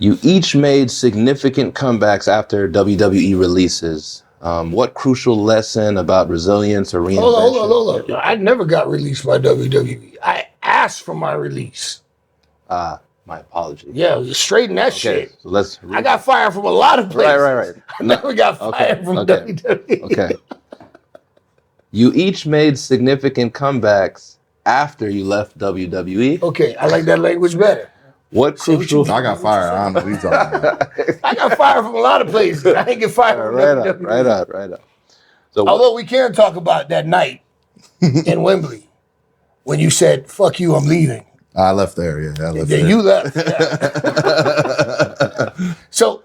You each made significant comebacks after WWE releases. What crucial lesson about resilience or reinvention? Hold on. I never got released by WWE. I asked for my release. My apologies. Yeah, straighten that shit. So I got fired from a lot of places. Right. I never got fired from WWE. Okay. You each made significant comebacks after you left WWE. Okay, I like that language better. What crucial? I got fired. I don't know what he's talking about. I got fired from a lot of places. I didn't get fired from WWE. Right up. So although we can talk about that night in Wembley when you said, "Fuck you, I'm leaving." I left there. Yeah, I left Then there. you left. Yeah. So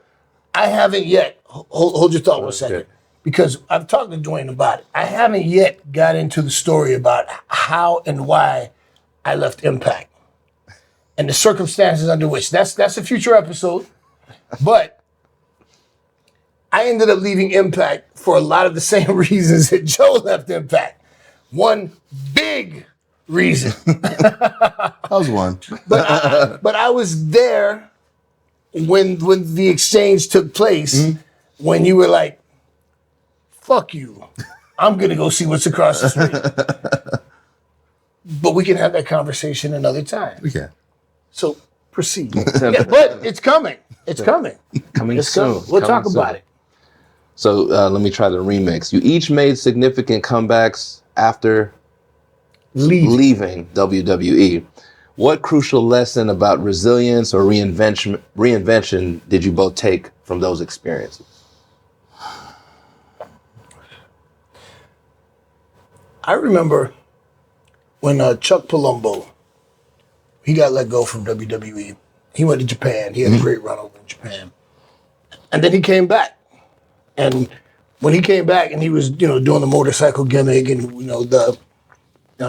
I haven't yet. Hold your thought 1 second. Okay. Because I've talked to Dwayne about it. I haven't yet got into the story about how and why I left Impact and the circumstances under which. That's a future episode. But I ended up leaving Impact for a lot of the same reasons that Joe left Impact. One big reason. That was one. But I was there when the exchange took place, when you were like, fuck you, I'm going to go see what's across the street. But we can have that conversation another time. We can. So proceed. Yeah, but it's coming. It's coming. Coming It's soon. coming. We'll talk about it. So let me try the remix. You each made significant comebacks after leaving WWE. What crucial lesson about resilience or reinvention did you both take from those experiences? I remember when Chuck Palumbo, he got let go from WWE. He went to Japan. He had a great run over in Japan. And then he came back. And when he came back and he was, doing the motorcycle gimmick and,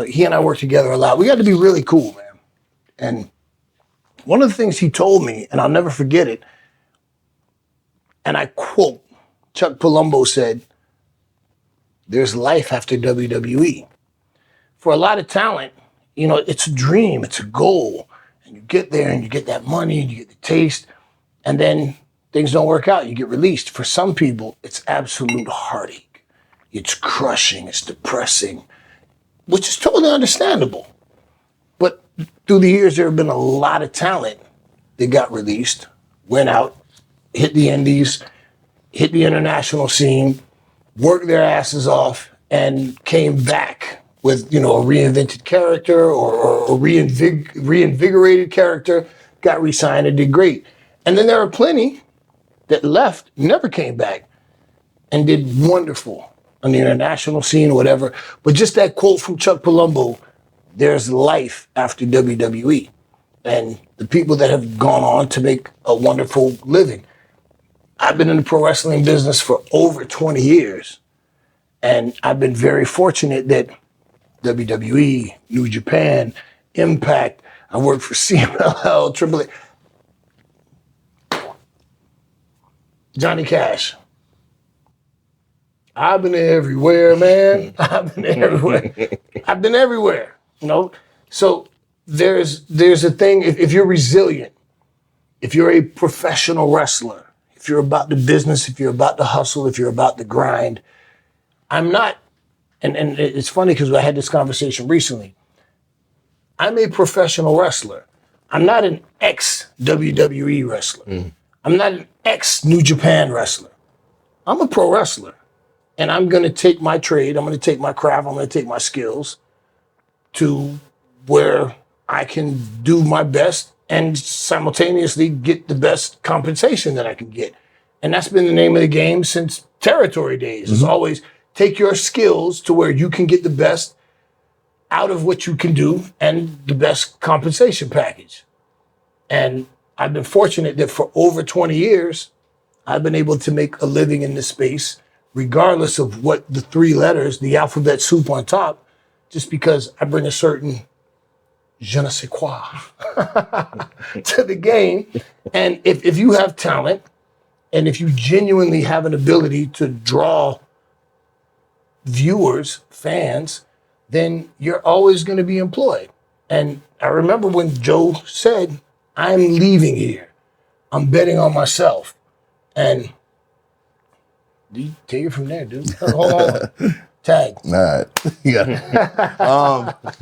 he and I worked together a lot. We got to be really cool, man. And one of the things he told me, and I'll never forget it, and I quote, Chuck Palumbo said, "There's life after WWE." For a lot of talent, it's a dream, it's a goal. And you get there and you get that money and you get the taste, and then things don't work out, you get released. For some people, it's absolute heartache. It's crushing, it's depressing, which is totally understandable. But through the years, there have been a lot of talent that got released, went out, hit the indies, hit the international scene, worked their asses off, and came back with, a reinvented character or a reinvigorated character, got re-signed and did great. And then there are plenty that left, never came back, and did wonderful on the international scene or whatever. But just that quote from Chuck Palumbo, there's life after WWE. And the people that have gone on to make a wonderful living. I've been in the pro wrestling business for over 20 years. And I've been very fortunate that WWE, New Japan, Impact, I worked for CMLL, AAA. Johnny Cash. I've been everywhere, man. I've been everywhere. I've been everywhere, So there's a thing, if you're resilient, if you're a professional wrestler, if you're about the business, if you're about the hustle, if you're about the grind, I'm not, and it's funny because I had this conversation recently. I'm a professional wrestler. I'm not an ex-WWE wrestler. I'm not an ex-New Japan wrestler. I'm a pro wrestler. And I'm going to take my trade, I'm going to take my craft, I'm going to take my skills to where I can do my best and simultaneously get the best compensation that I can get. And that's been the name of the game since territory days. It's always take your skills to where you can get the best out of what you can do and the best compensation package. And I've been fortunate that for over 20 years, I've been able to make a living in this space, regardless of what the three letters, the alphabet soup on top, just because I bring a certain je ne sais quoi to the game. And if you have talent, and if you genuinely have an ability to draw viewers, fans, then you're always going to be employed. And I remember when Joe said, I'm leaving here. I'm betting on myself. And you take it from there, dude. Hold on. Tag. All right. Yeah.